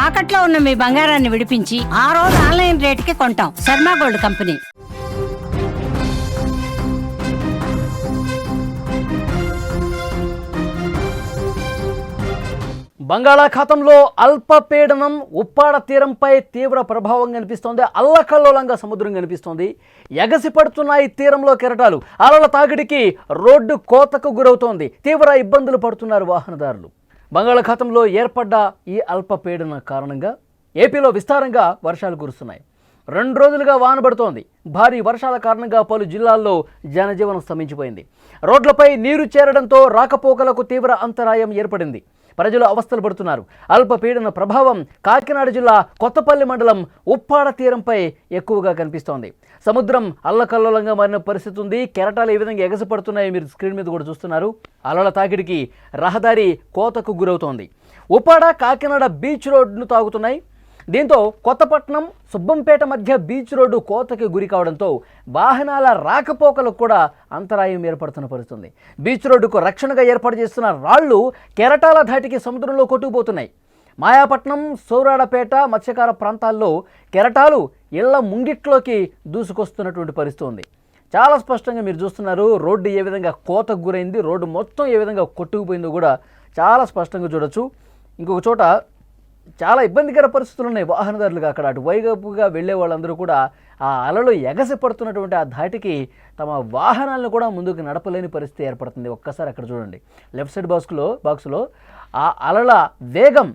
తాకట్లో ఉన్న మీ బంగారాన్ని విడిపించి ఆ రోజు ఆన్లైన్ రేటుకి కొంటాం. Sharma gold company. బంగాళాఖాతంలో అల్పపీడనం ఉప్పాడ తీరంపై తీవ్ర ప్రభావం కనిపిస్తోంది. అల్లకల్లోలంగా సముద్రం కనిపిస్తోంది. ఎగసి పడుతున్నాయి తీరంలో కెరటాలు. అలల తాకిడికి రోడ్డు కోతకు గురవుతోంది. తీవ్ర ఇబ్బందులు పడుతున్నారు వాహనదారులు. బంగాళాఖాతంలో ఏర్పడ్డ ఈ అల్పపీడన కారణంగా ఏపీలో విస్తారంగా వర్షాలు కురుస్తున్నాయి. 2 రోజులుగా వాన పడుతోంది. భారీ వర్షాల కారణంగా పలు జిల్లాల్లో జనజీవనం స్తంభించిపోయింది. రోడ్లపై నీరు చేరడంతో రాకపోకలకు తీవ్ర అంతరాయం ఏర్పడింది. ప్రజలు అవస్థలు పడుతున్నారు. అల్పపీడన ప్రభావం కాకినాడ జిల్లా కొత్తపల్లి మండలం ఉప్పాడ తీరంపై ఎక్కువగా కనిపిస్తోంది. సముద్రం అల్లకల్లోలంగా మారిన పరిస్థితి ఉంది. కెరటాలు ఏ విధంగా ఎగసిపడుతున్నాయో మీరు స్క్రీన్ మీద కూడా చూస్తున్నారు. అలల తాకిడికి రహదారి కోతకు గురవుతోంది. ఉప్పాడ కాకినాడ బీచ్ రోడ్డును తాగుతున్నాయి. దీంతో కొత్తపట్నం సుబ్బంపేట మధ్య బీచ్ రోడ్డు కోతకి గురి కావడంతో వాహనాల రాకపోకలకు కూడా అంతరాయం ఏర్పడుతున్న పరిస్థితుంది. బీచ్ రోడ్డుకు రక్షణగా ఏర్పాటు చేస్తున్న రాళ్లు కెరటాల ధాటికి సముద్రంలో కొట్టుకుపోతున్నాయి. మాయాపట్నం, సౌరాడపేట మత్స్యకార ప్రాంతాల్లో కెరటాలు ఇళ్ల ముంగిట్లోకి దూసుకొస్తున్నటువంటి పరిస్థితి ఉంది. చాలా స్పష్టంగా మీరు చూస్తున్నారు. రోడ్డు ఏ విధంగా కోతకు గురైంది, రోడ్డు మొత్తం ఏ విధంగా కొట్టుకుపోయిందో కూడా చాలా స్పష్టంగా చూడొచ్చు. ఇంకొక చోట చాలా ఇబ్బందికర పరిస్థితులు ఉన్నాయి వాహనదారులుగా. అక్కడ అటువైపుగా వెళ్ళే వాళ్ళందరూ కూడా ఆ అలలు ఎగసి పడుతున్నటువంటి ఆ ధాటికి తమ వాహనాలను కూడా ముందుకు నడపలేని పరిస్థితి ఏర్పడుతుంది. ఒక్కసారి అక్కడ చూడండి, లెఫ్ట్ సైడ్ బాక్సులో ఆ అలల వేగం,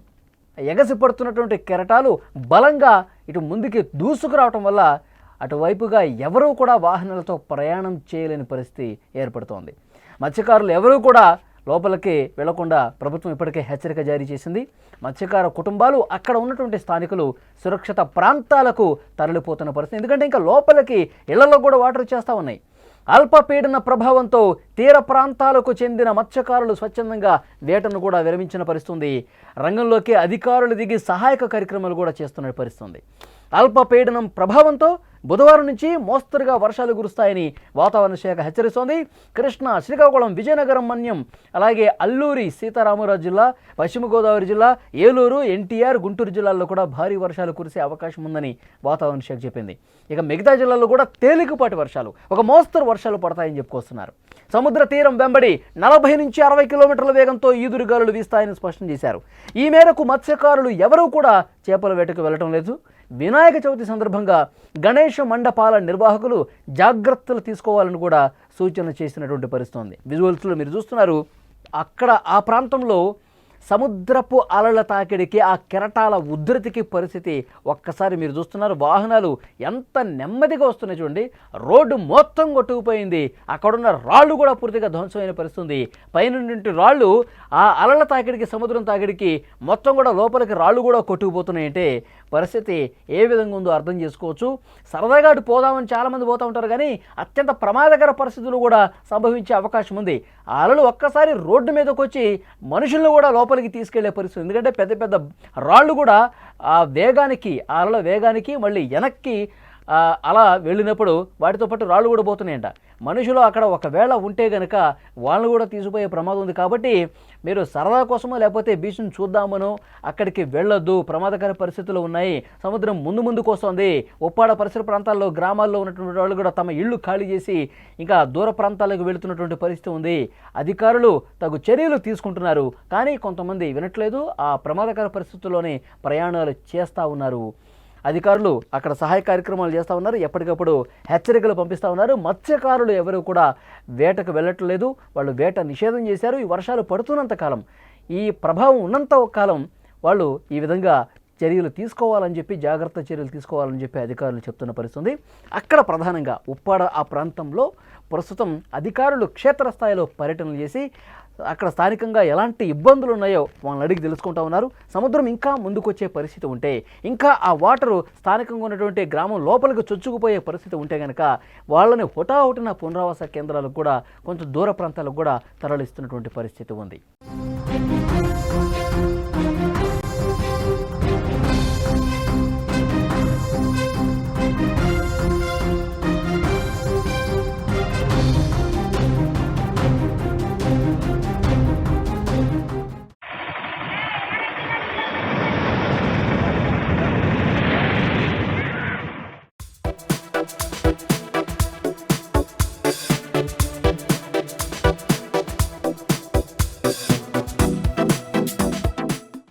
ఎగసి పడుతున్నటువంటి కెరటాలు బలంగా ఇటు ముందుకి దూసుకురావటం వల్ల అటువైపుగా ఎవరూ కూడా వాహనాలతో ప్రయాణం చేయలేని పరిస్థితి ఏర్పడుతోంది. మత్స్యకారులు ఎవరూ కూడా లోపలికి వెళ్లకుండా ప్రభుత్వం ఇప్పటికే హెచ్చరిక జారీ చేసింది. మత్స్యకార కుటుంబాలు అక్కడ ఉన్నటువంటి స్థానికులు సురక్షిత ప్రాంతాలకు తరలిపోతున్న పరిస్థితి. ఎందుకంటే ఇంకా లోపలికి ఇళ్లలో కూడా వాటర్ చేస్తూ ఉన్నాయి. అల్పపీడన ప్రభావంతో తీర ప్రాంతాలకు చెందిన మత్స్యకారులు స్వచ్ఛందంగా వేటను కూడా విరమించిన పరిస్థితుంది. రంగంలోకి అధికారులు దిగి సహాయక కార్యక్రమాలు కూడా చేస్తున్న పరిస్థితుంది. అల్పపీడనం ప్రభావంతో బుధవారం నుంచి మోస్తరుగా వర్షాలు కురుస్తాయని వాతావరణ శాఖ హెచ్చరిస్తోంది. కృష్ణా, శ్రీకాకుళం, విజయనగరం, మన్యం, అలాగే అల్లూరి సీతారామరాజు జిల్లా, పశ్చిమ గోదావరి జిల్లా, ఏలూరు, ఎన్టీఆర్, గుంటూరు జిల్లాల్లో కూడా భారీ వర్షాలు కురిసే అవకాశం ఉందని వాతావరణ శాఖ చెప్పింది. ఇక మిగతా జిల్లాల్లో కూడా తేలికపాటి వర్షాలు, ఒక మోస్తరు వర్షాలు పడతాయని చెప్పుకొస్తున్నారు. సముద్ర తీరం వెంబడి 40 నుంచి 60 కిలోమీటర్ల వేగంతో ఈదురుగాలులు వీస్తాయని స్పష్టం చేశారు. ఈ మేరకు మత్స్యకారులు ఎవరూ కూడా చేపల వేటకు వెళ్లడం లేదు. వినాయక చవితి సందర్భంగా గణేష మండపాల నిర్వాహకులు జాగ్రత్తలు తీసుకోవాలని కూడా సూచన చేసినటువంటి పరిస్థితి ఉంది. విజువల్స్లో మీరు చూస్తున్నారు. అక్కడ ఆ ప్రాంతంలో సముద్రపు అలల తాకిడికి, ఆ కెరటాల ఉధృతికి పరిస్థితి ఒక్కసారి మీరు చూస్తున్నారు. వాహనాలు ఎంత నెమ్మదిగా వస్తున్నాయి చూడండి. రోడ్డు మొత్తం కొట్టుకుపోయింది. అక్కడున్న రాళ్ళు కూడా పూర్తిగా ధ్వంసమైన పరిస్థితి ఉంది. పైనుండి రాళ్ళు ఆ అలల తాకిడికి, సముద్రం తాకిడికి మొత్తం కూడా లోపలికి రాళ్ళు కూడా కొట్టుకుపోతున్నాయంటే పరిస్థితి ఏ విధంగా ఉందో అర్థం చేసుకోవచ్చు. సరదాగా అటు పోదామని చాలామంది పోతూ ఉంటారు, కానీ అత్యంత ప్రమాదకర పరిస్థితులు కూడా సంభవించే అవకాశం ఉంది. ఆ అలలు ఒక్కసారి రోడ్డు మీదకి వచ్చి మనుషులను కూడా లోపలికి తీసుకెళ్లే పరిస్థితి. ఎందుకంటే పెద్ద పెద్ద రాళ్ళు కూడా ఆ వేగానికి, ఆ అలల వేగానికి మళ్ళీ వెనక్కి అలా వెళ్ళినప్పుడు వాటితో పాటు రాళ్ళు కూడా పోతున్నాయంట. మనుషులు అక్కడ ఒకవేళ ఉంటే కనుక వాళ్ళని కూడా తీసుకుపోయే ప్రమాదం ఉంది. కాబట్టి మీరు సరదా కోసమో లేకపోతే బీచ్ను చూద్దామనో అక్కడికి వెళ్ళొద్దు. ప్రమాదకర పరిస్థితులు ఉన్నాయి. సముద్రం ముందుకు వస్తుంది. ఉప్పాడ పరిసర ప్రాంతాల్లో, గ్రామాల్లో ఉన్నటువంటి వాళ్ళు కూడా తమ ఇళ్ళు ఖాళీ చేసి ఇంకా దూర ప్రాంతాలకు వెళుతున్నటువంటి పరిస్థితి ఉంది. అధికారులు తగు చర్యలు తీసుకుంటున్నారు, కానీ కొంతమంది వినట్లేదు. ఆ ప్రమాదకర పరిస్థితుల్లోనే ప్రయాణాలు చేస్తూ ఉన్నారు. అధికారులు అక్కడ సహాయ కార్యక్రమాలు చేస్తూ ఉన్నారు. ఎప్పటికప్పుడు హెచ్చరికలు పంపిస్తూ ఉన్నారు. మత్స్యకారులు ఎవరు కూడా వేటకు వెళ్ళట్లేదు. వాళ్ళు వేట నిషేధం చేశారు. ఈ వర్షాలు పడుతున్నంత కాలం, ఈ ప్రభావం ఉన్నంత కాలం వాళ్ళు ఈ విధంగా చర్యలు తీసుకోవాలని చెప్పి, జాగ్రత్త చర్యలు తీసుకోవాలని చెప్పి అధికారులు చెప్తున్న పరిస్థితి. అక్కడ ప్రధానంగా ఉప్పాడ ఆ ప్రాంతంలో ప్రస్తుతం అధికారులు క్షేత్రస్థాయిలో పర్యటనలు చేసి అక్కడ స్థానికంగా ఎలాంటి ఇబ్బందులు ఉన్నాయో వాళ్ళని అడిగి తెలుసుకుంటూ ఉన్నారు. సముద్రం ఇంకా ముందుకొచ్చే పరిస్థితి ఉంటే, ఇంకా ఆ వాటరు స్థానికంగా ఉన్నటువంటి గ్రామం లోపలికి చొచ్చుకుపోయే పరిస్థితి ఉంటే కనుక వాళ్ళని హుటాహుటిన పునరావాస కేంద్రాలకు కూడా, కొంచెం దూర ప్రాంతాలకు కూడా తరలిస్తున్నటువంటి పరిస్థితి ఉంది.